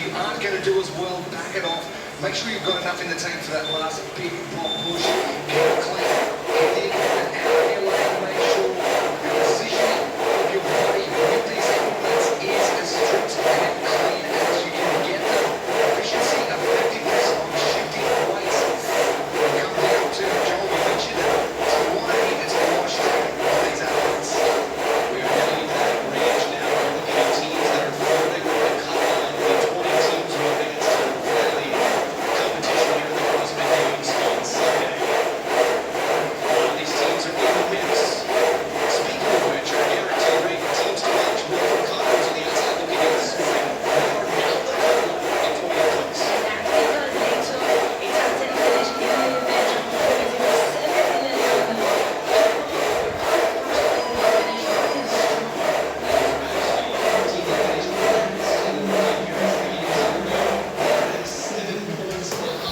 you aren't going to do as well, back it off. Make sure you've got enough in the tank for that last big pop push. Keep it clean. Get the equipment out of your lane. Make sure the positioning of your body with these implements is as strict and clean as you can get them. Efficiency, effectiveness on shifting weights. We come down to Joel, you mentioned it. It's the 180, it's the wash tank of these athletes. We are getting into that range now. We're looking at teams that are flirting with the cut line. The 20 teams moving against the competition here at the CrossFit Games on Sunday. A lot of these teams are in the mix. Speaking of which, our guarantee rate teams to watch Wilford Connors on the outside looking in this morning. They are now the total in 20th place. That's because they took a top 10 finish in the event of 7 minutes on the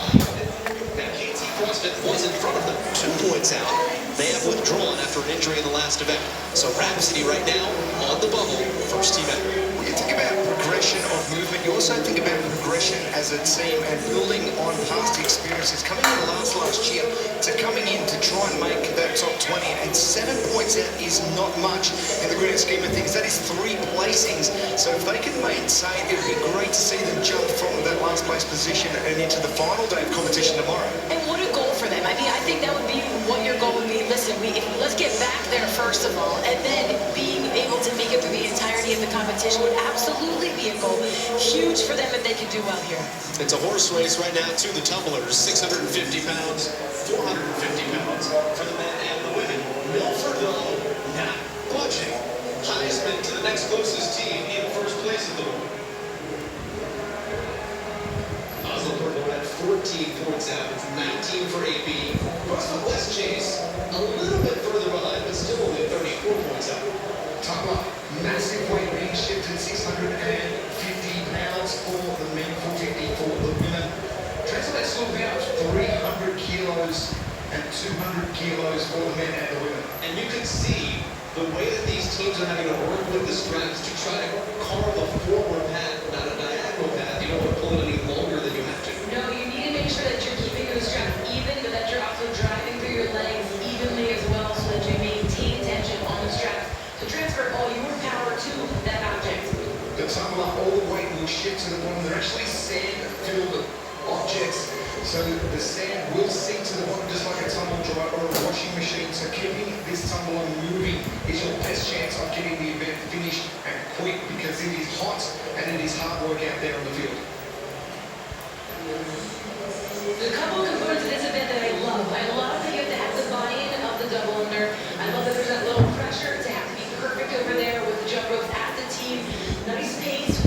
CrossFit was in front of them, 2 points out. They have withdrawn after an injury in the last event. So Rhapsody right now on the bubble, first team out. When you think about progression of movement, you also think about progression as a team and building on past experiences. Coming in last year to coming in to try and make that top 20, and 7 points out is not much in the grand scheme of things. That is 3 placings. So if they can maintain, it would be great to see them jump from that last place position and into the final day of competition tomorrow. And what a goal for them. I mean, I think that would be what your goal would be. Listen, let's get back there first of all, and then being able to make it through the entirety of the competition would absolutely be a goal. Huge for them if they could do well here. It's a horse race right now to the tumblers, 650 pounds, 450 pounds for the men and the women. Milford, though, not budging. Heisman to the next closest team in first place at the moment. Oslo at 14 points out. It's 19 for AB. CrossFit West Chase a little bit further behind, but still only 34 points out. Tupper, massive weight being shifted, 650 pounds for the men, 450 for the women. Translate still about 300 kilos and 200 kilos for the men and the women. And you can see the way that these teams are having to work with the straps to try to carve a forward path, not a diagonal path. You don't want to pull it any longer than you have to. No, you need to make sure that you're keeping those straps even, but that you're also driving through your legs evenly as well so that you maintain tension on the straps. So transfer all your power to that object. The tumbler, all the weight will shift to the bottom. They're actually sand-filled objects, so the sand will sink to the bottom just like a tumble dryer or a washing machine. So keeping this tumbler moving is your best chance of getting the event finished and quick, because it is hot and it is hard work out there on the field. There's a couple of components of this event that I love. I love that you have to have the buy-in of the double under. I love that there's that little pressure to have to be perfect over there with the jump ropes at the team. Nice pace.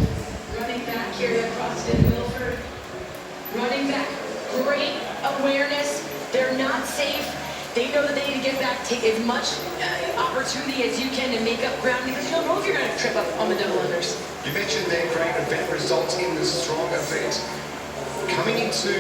Running back here to CrossFit Milford. Running back. Great awareness. They're not safe. They know that they need to get back, take as much opportunity as you can to make up ground, because you don't know if you're going to trip up on the double unders. You mentioned their great event results in the strong event. Coming into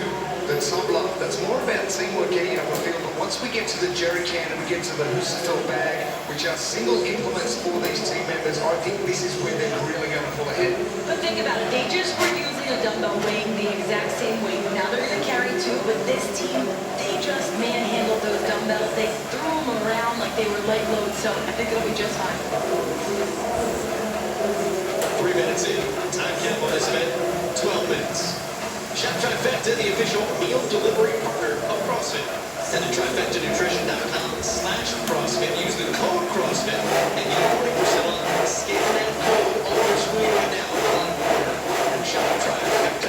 the tumbler, that's more about teamwork getting up the field, but once we get to the jerry can and we get to the Husserl bag, which are single implements for these team members, I think this is where they're really going to pull ahead. But think about it, they just were using a dumbbell weighing the exact same weight. Now they're going to carry 2, but this team, they just manhandled those dumbbells. They threw them around like they were light loads, so I think it'll be just fine. 3 minutes in, time cap on this event, 12 minutes. Chef Trifecta, the official meal delivery partner of CrossFit. Send to trifectanutrition.com/CrossFit. Use the code CrossFit and get 40% off. Scan that code on your screen right now on order from Chef Trifecta.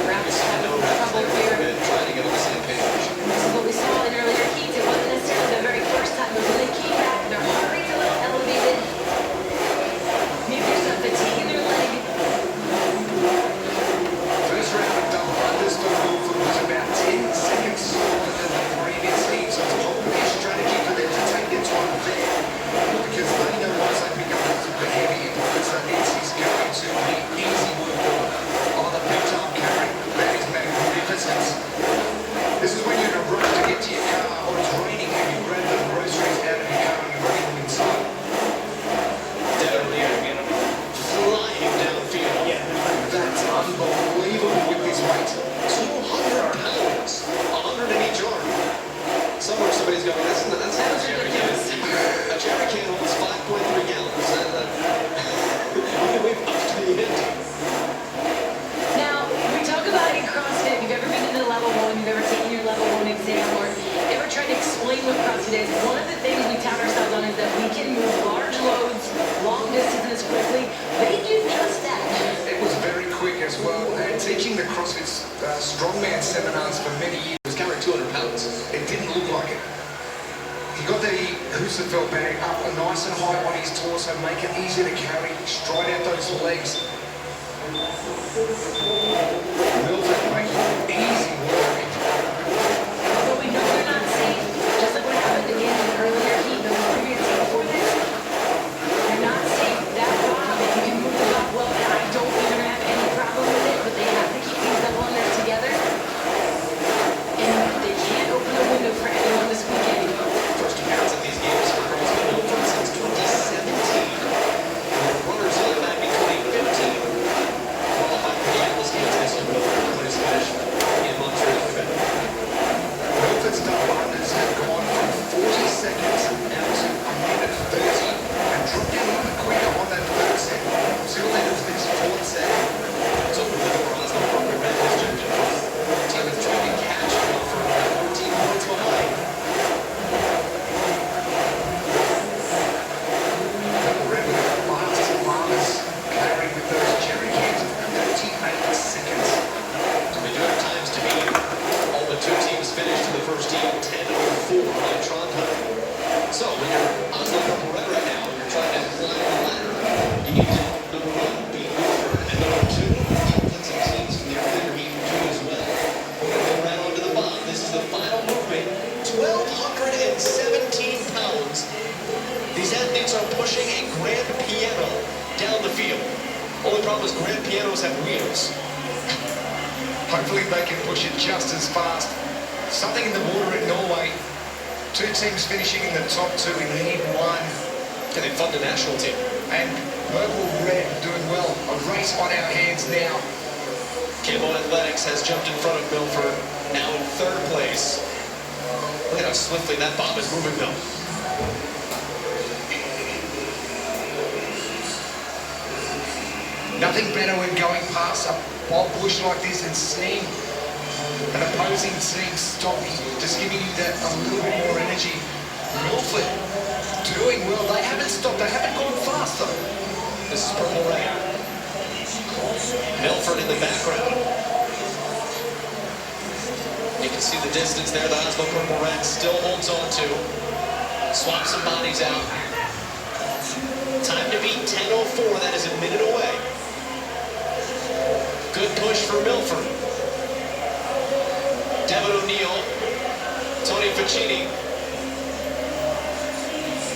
Raps have no trouble here. Trying to get on the same page. This is what we saw in earlier heats. It wasn't necessarily the very first time, but when they came back, their heart rate's a little elevated. Maybe there's some fatigue in their leg. First round of double unders for Milford was about 10 seconds slower than the previous heat, so it's a whole new strategy for them to take their time there, because they know felt bag up nice and high on his torso, make it easy to carry, straight out those legs. Milford making easy work. But we know they're not safe, just like what happened again in the earlier heat, the previous heat before this. They're not safe. That bomb, if you can move the top well, and I don't think they're going to have any problem with it, but they have to keep these double unders together. And they can't open the window for anyone this weekend. First appearance at these games for girls in Milford since 2017. Runners up back in 2015. Qualified for the Atlas Games this year. Milford plays finish in Montreal, Quebec. Milford's double unders have gone from 40 seconds out to a minute 30 and dropped down a little bit quicker on that third set. See what they do for this fourth set. So for the Bronze, the Purple Red has jumped in front. Team is trying to catch Milford 14 points behind. Red with the fastest farmers carrying with those jerry cans of 38 seconds. We do have times to beat. All but two teams finished in the first heat, 10:04 in Trondheim. So when you're on the Purple Red right now, you're trying to climb the ladder. You need to, number one, beat Milford, and number two, put some teams from the earlier heat do as well. We're going to go right onto the bottom. This is the final movement, 1,217 pounds. These athletes are pushing a grand piano down the field. Only problem is grand pianos have wheels. Hopefully they can push it just as fast. Something in the water in Norway. Two teams finishing in the top two in Heat 1. Can they fund the national team? And Purple Red doing well. A race on our hands now. Campbell Athletics has jumped in front of Milford, now in third place. Look at how swiftly that bomb is moving though. Nothing better when going past a Bob Bush like this and seeing an opposing team stopping, just giving you that a little bit more energy. Milford doing well. They haven't stopped. They haven't gone fast though. This is Purple Red. Milford in the background. You can see the distance there that Oslo Purple Red still holds on to. Swap some bodies out. Time to beat 10:04. That is a minute away. Good push for Milford. Devin O'Neill, Tony Ficini,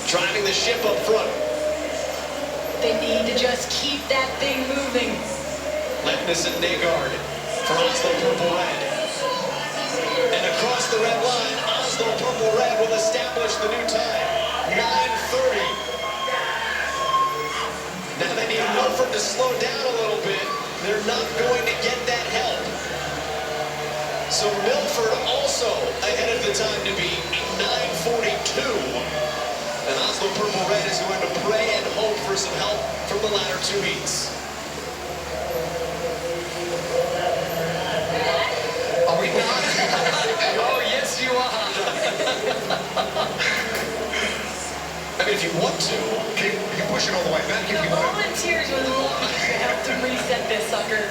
driving the ship up front. They need to just keep that thing moving. Lepnis and Nagard for Oslo Purple Red. And across the red line, Oslo Purple Red will establish the new time, 9:30. Now they need Milford to slow down a little bit. They're not going to get that help. So Milford also ahead of the time to be 9:42. And Oslo Purple Red is going to pray and hope for some help from the latter two heats. Are we done? Oh, yes, you are. I mean, if you want to. Keep pushing all the way back if The you want. volunteers would love to help to reset this sucker.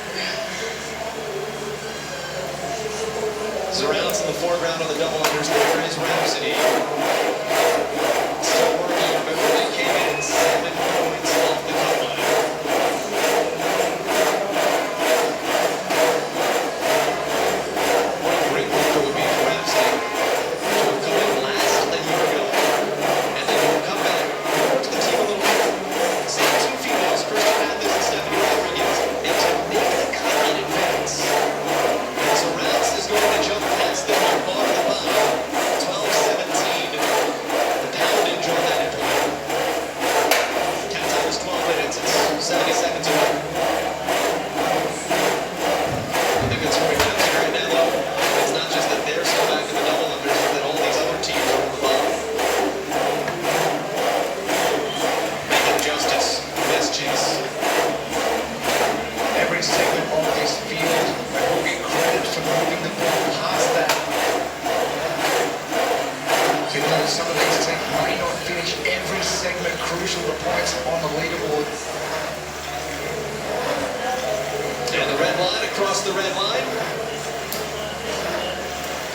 Surrounds in the foreground on the double unders. There is Rhapsody. Still working. Remember, they came in 7 points off the cut line. What a great lifter would be for Rhapsody to have come in last a year ago. And then to come back, work the team a little bit. Same two females, Kristen Mathis and Stephanie Rodriguez, and to make the cut in advance. So Rouse is going to jump past them on bar to the bottom. 12-17. The poundage on that implement. Count time is 12 minutes. It's 70 seconds away. I think it's very much right now, though. It's not just that they're still back in the double unders, but that all these other teams are on the bottom. Making justice. Best chase. Every segment of this field, they will get credit for moving the ball past that. Even though some of these teams may not finish every segment crucial to points on the leaderboard. And the red line across the red line.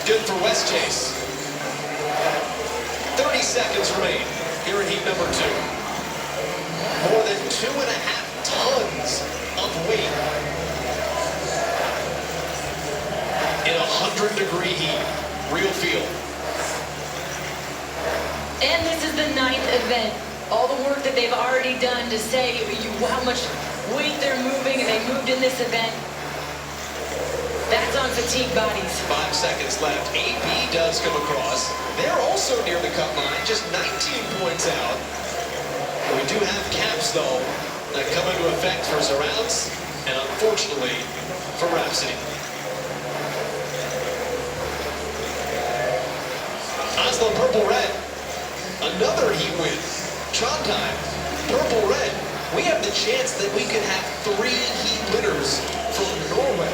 Good for West Chase. 30 seconds remain here in heat number 2. More than 2.5 tons of weight in 100-degree heat. Real feel. And this is the 9th event. All the work that they've already done to say how much weight they're moving, and they moved in this event. That's on fatigued bodies. 5 seconds left. AB does come across. They're also near the cut line, just 19 points out. We do have caps, though, that come into effect for Surrounds, and unfortunately for Rhapsody. Oslo Purple-Red. Another heat win. Trondheim, Purple-Red. We have the chance that we could have 3 heat winners from Norway.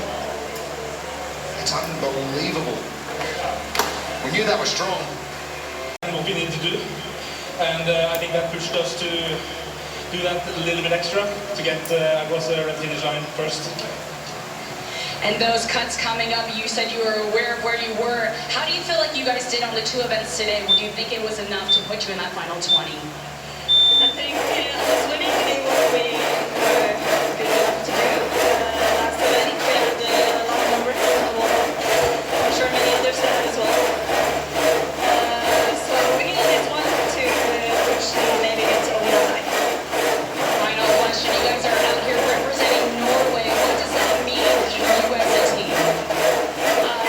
It's unbelievable. We knew that was strong. What we need to do, and I think that pushed us to do that a little bit extra to get across the red finish line first. And those cuts coming up, you said you were aware of where you were. How do you feel like you guys did on the 2 events today? Would you think it was enough to put you in that final 20? I think I was winning in what we were good enough to do. Last event we had a lot of numbers, I'm sure many others had as well. So we needed one to push and maybe get over the line. Final question, you guys are out here representing Norway. What does that mean for you as a team?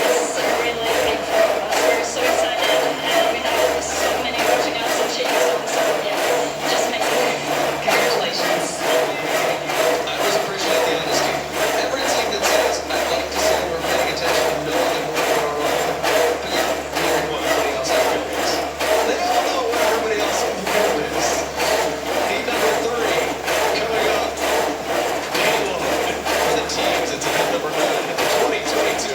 It's really big for us. We're so excited and we have so many watching us and cheering us on. So yeah, just makes it. Congratulations. I always appreciate the honesty. Every team that says, I'd like to say we're paying attention to know that we're on our own. But yeah, we hear what everybody else out there is. They all know what everybody else in the field is. Heat number 3 coming up. Halo for the teams. It's event number 9 at the 2022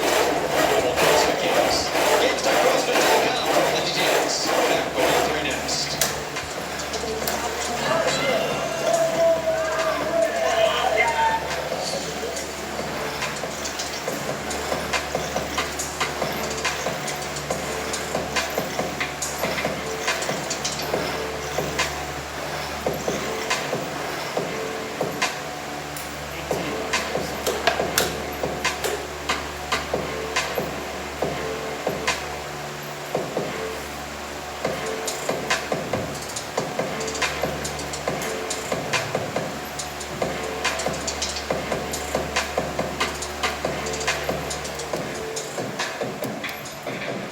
Global CrossFit Games. GameStarCrossFit.com for the details. Back with you 3 next.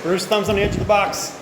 Bruce, thumbs on the edge of the box.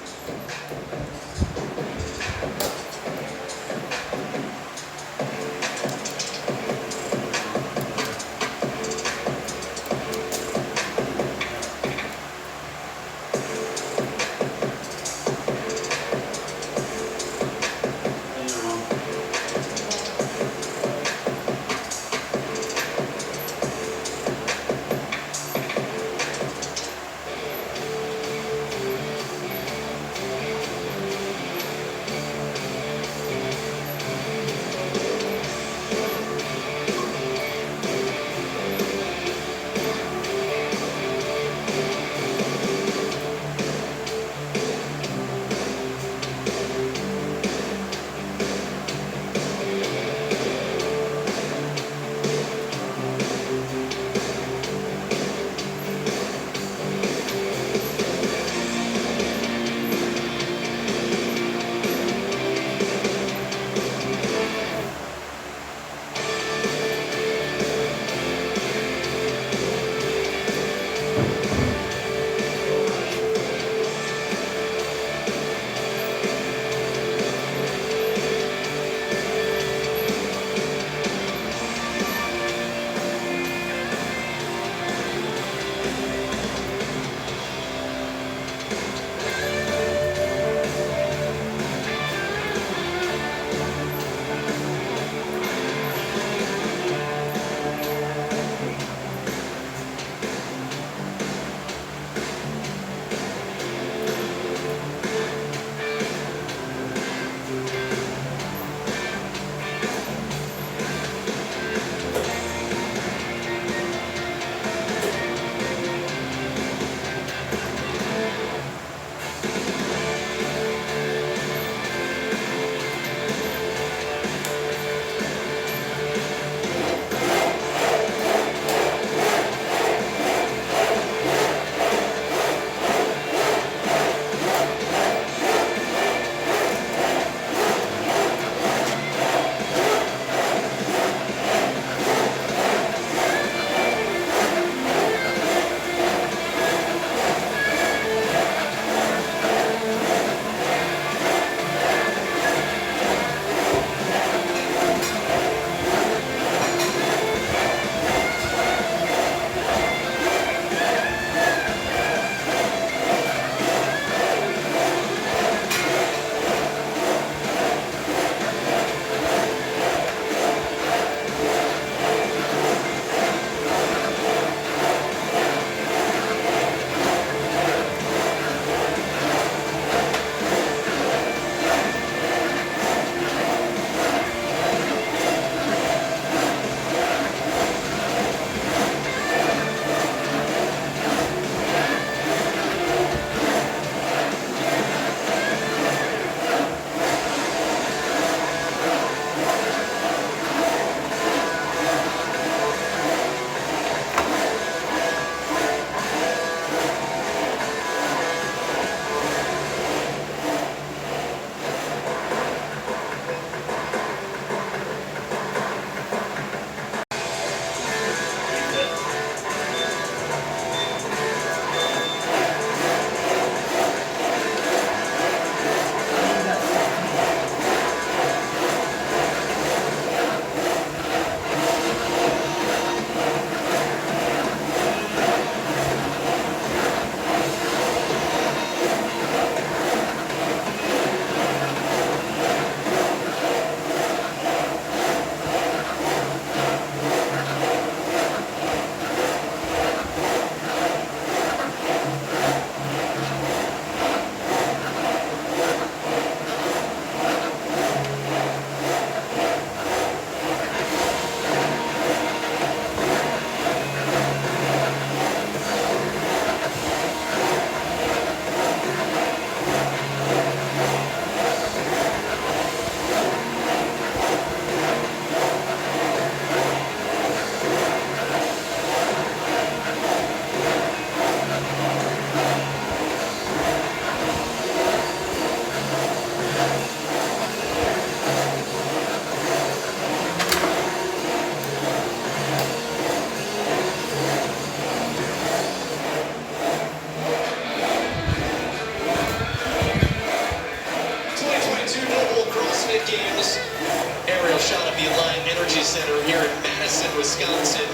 Center here in Madison, Wisconsin,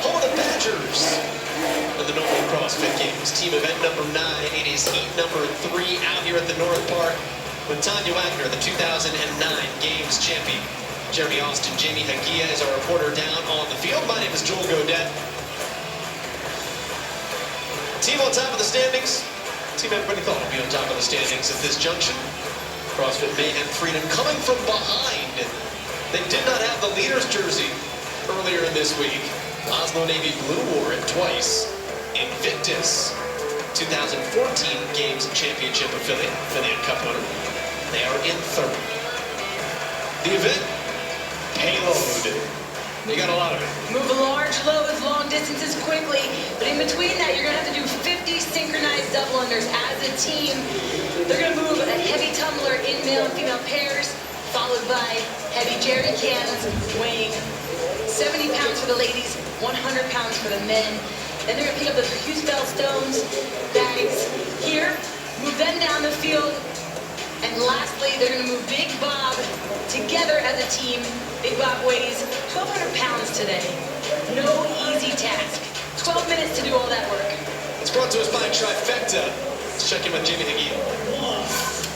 home of the Badgers. And the Normal CrossFit Games, team event number 9. It is heat number 3 out here at the North Park with Tanya Wagner, the 2009 Games champion. Jeremy Austin, Jamie Hagia is our reporter down on the field. My name is Joel Godet. Team on top of the standings. Team everybody thought would be on top of the standings at this junction. CrossFit Mayhem Freedom coming from behind. They did not have the leader's jersey earlier in this week. Oslo Navy Blue wore it twice. Invictus, 2014 Games Championship affiliate cup winner. They are in third. The event, payload. You got a lot of it. Move large loads, long distances quickly, but in between that, you're gonna have to do 50 synchronized double unders as a team. They're gonna move a heavy tumbler in male and female pairs, followed by heavy jerry cans weighing 70 pounds for the ladies, 100 pounds for the men. Then they're gonna pick up the Hughes-Bell stones, bags here, move them down the field, and lastly, they're gonna move Big Bob together as a team. Big Bob weighs 1,200 pounds today. No easy task. 12 minutes to do all that work. It's brought to us by Trifecta. Let's check in with Jamie Hagia.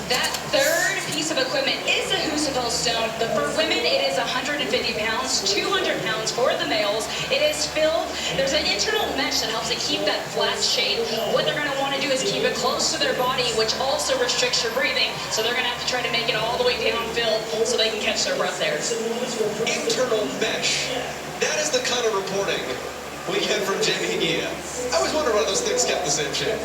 That third piece of equipment is a Husafel stone. For women, it is 150 pounds, 200 pounds for the males. It is filled. There's an internal mesh that helps it keep that flat shape. What they're going to want to do is keep it close to their body, which also restricts your breathing. So they're going to have to try to make it all the way down filled so they can catch their breath there. Internal mesh. That is the kind of reporting we get from Jamie Hagia. I always wonder why those things kept the same shape.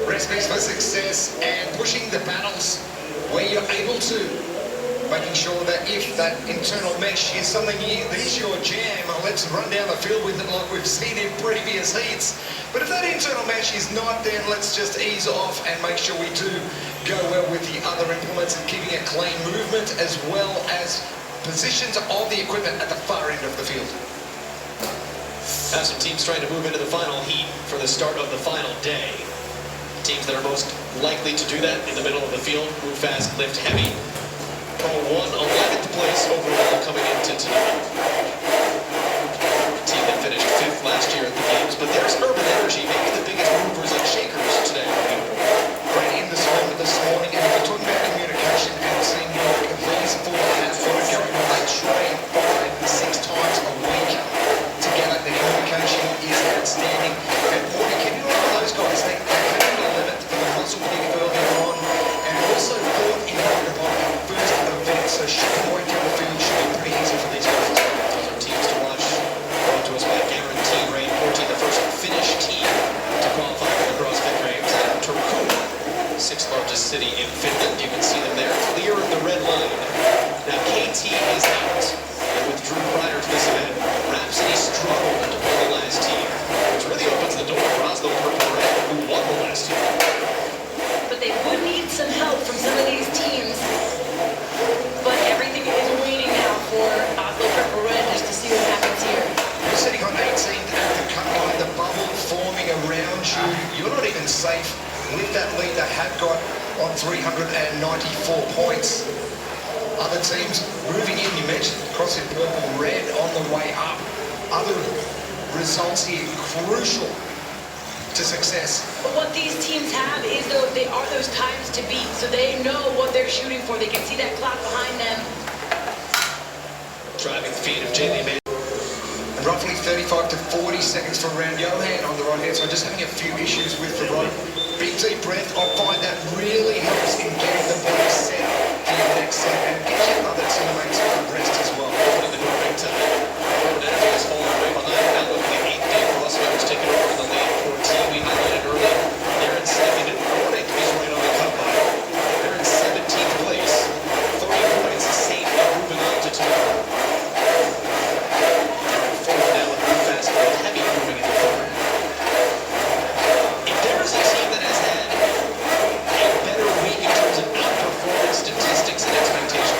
Recipes for success and pushing the battles where you're able to. Making sure that if that internal mesh is something that is your jam, let's run down the field with it like we've seen in previous heats. But if that internal mesh is not, then let's just ease off and make sure we do go well with the other implements and keeping a clean movement as well as positions of the equipment at the far end of the field. Have some teams trying to move into the final heat for the start of the final day. Teams that are most likely to do that in the middle of the field, move fast, lift heavy. Pro 1, 11th place overall coming into tonight. Team that finished 5th last year at the Games, but there's Urban Energy, maybe the biggest movers and shakers today. Right in the swim this morning, and if you're talking about communication and teamwork, these four athletes going on, they train 5 to 6 times a week together. The communication is outstanding. And boy, can you look at those guys? They came to the limit for the muscle pig earlier on, and also fought in the first event. So shipping away from the field should be pretty easy for these guys. Those are teams to watch. Brought to us by Guarantee Rain 14, the first Finnish team to qualify for the CrossFit Games out of Turku, 6th largest city in Finland. You can see them there, clear of the red line. Now KT is out and withdrew prior to this event. Rhapsody struggled to win the last team, which really opens the door for Oslo Purple Red, who won the last team. But they would need some help from some of these teams. But everything is waiting now for Oslo Purple Red just to see what happens here. You're sitting on 18th at the cut line, the bubble forming around you. You're not even safe with that lead they have got on 394 points. Other teams moving in, you mentioned CrossFit Purple Red on the way up. Other results here crucial to success. But what these teams have is they are those times to beat, so they know what they're shooting for. They can see that clock behind them. Driving the feed of Jamie May. And roughly 35 to 40 seconds for round. Johan on the right hand side, just having a few issues with the right. Big deep breath, I find that really helps in getting the body set for your next set and get your other teammates on rest as well. In the big time. Urban Energy is falling way behind. Now look at the 8th day CrossFitters taking over the lead for team we highlighted earlier. They're in 2nd and Froendt is right on the cut line. They're in 17th place. 30 points, safe and moving altitude. They're in 4th now with move fast, heavy moving in the corner. If there is a team that has had a better week in terms of outperformance statistics and expectations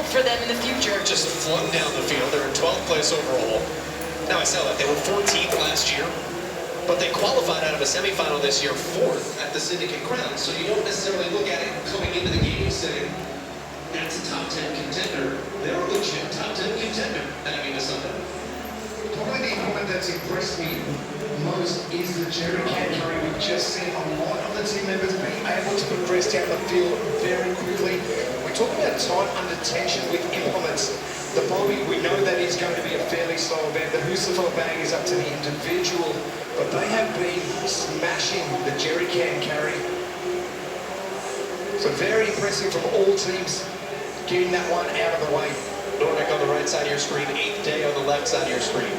for them in the future. Just flung down the field. They're in 12th place overall. Now I saw that they were 14th last year, but they qualified out of a semifinal this year, 4th at the Syndicate Crown. So you don't necessarily look at it coming into the game saying, that's a top 10 contender. They're a legit top 10 contender heading into Sunday. Probably the equipment that's impressed me most is the jerry can carry. We've just seen a lot of the team members being able to progress down the field very quickly. We're talking about time under tension with implements. The Bobby, we know that is going to be a fairly slow event. The Husafel bag is up to the individual, but they have been smashing the jerry can carry. So very impressive from all teams getting that one out of the way. Nordic on the right side of your screen, 8th day on the left side of your screen.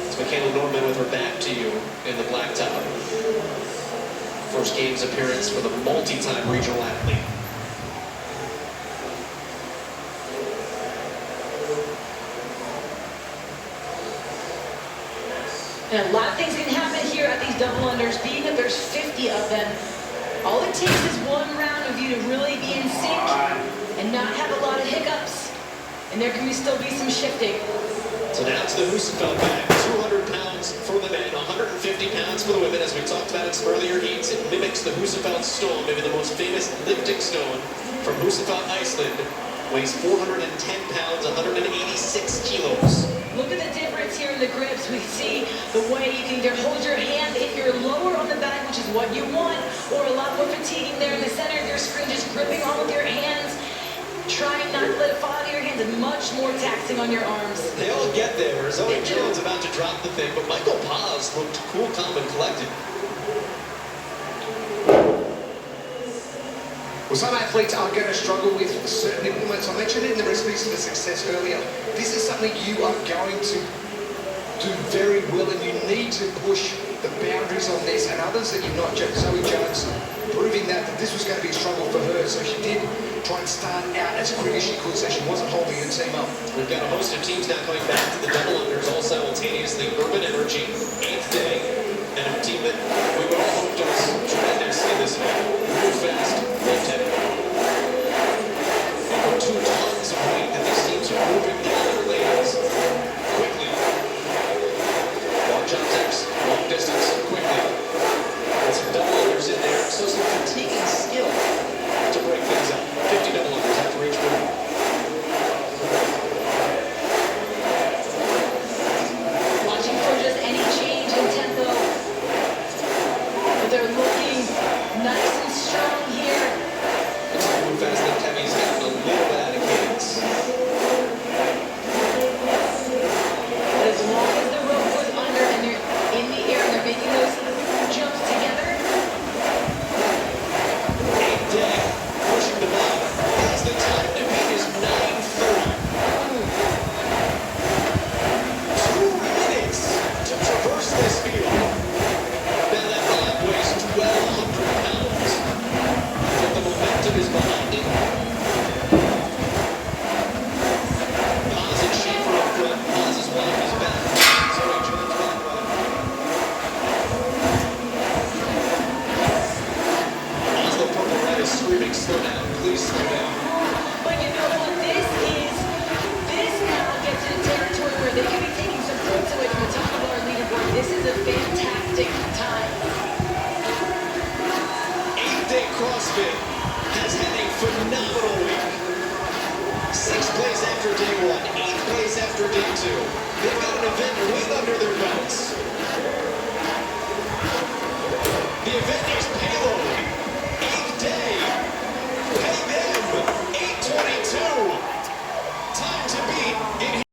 It's Michaela Norman with her back to you in the black top. First games appearance for the multi-time regional athlete. And a lot of things can happen here at these double unders, being that there's 50 of them. All it takes is one round of you to really be in sync and not have a lot of hiccups. And there can still be some shifting. So now to the Husafel bag, 200 pounds for the men, 150 pounds for the women. As we talked about in some earlier heats, it mimics the Husafel stone, maybe the most famous lifting stone from Husafel, Iceland. Weighs 410 pounds, 186 kilos. Look at the difference here in the grips. We see the way you can either hold your hand if you're lower on the bag, which is what you want, or a lot more fatiguing there in the center of your screen, just gripping on with your hands, trying not to let it fall out of your hands, and much more taxing on your arms. They all get there. Zoe Jones about to drop the thing, but Michael Paz looked cool, calm, and collected. Well, some athletes are going to struggle with certain implements. I mentioned it in the recipes for success earlier. This is something you are going to do very well, and you need to push the boundaries on this and others that you're not. Zoe Jones proving that this was going to be a struggle for her, so she did try and start out as quick as she could, so she wasn't holding her team up. We've got a host of teams now coming back to the double unders all simultaneously. Urban Energy, 8th day, and a team that we would all hope to tremendous in this event. Move fast, lift heavy. Over 2 tons of weight that these teams are moving down their lanes quickly. Long jump tips, long distance, quickly. And some double unders in there, so some fatiguing skill to break things up. 50 double unders after each move. Watching for just any change in tempo. But they're looking nice and strong here. Move fast, lift heavy's gotten a little bit out of cadence. But as long as the rope goes under and they're in the air and they're making those jumps together. 8th day, pushing the bar. As the time to beat is 9:30. 2 minutes to traverse this field. Now that line weighs 1,200 pounds. But the momentum is behind it. Paz and Schaefer up front. Paz is one, he's back. Zoe Jones back right. Oslo Purple Red is screaming, slow down, please slow down. But you know what this now gets into territory where they could be taking some points away from the top of our leaderboard. This is a fantastic time. 8th day CrossFit has had a phenomenal week. 6th place after day 1, 8th place after day 2. They've got an event way under their belts. The event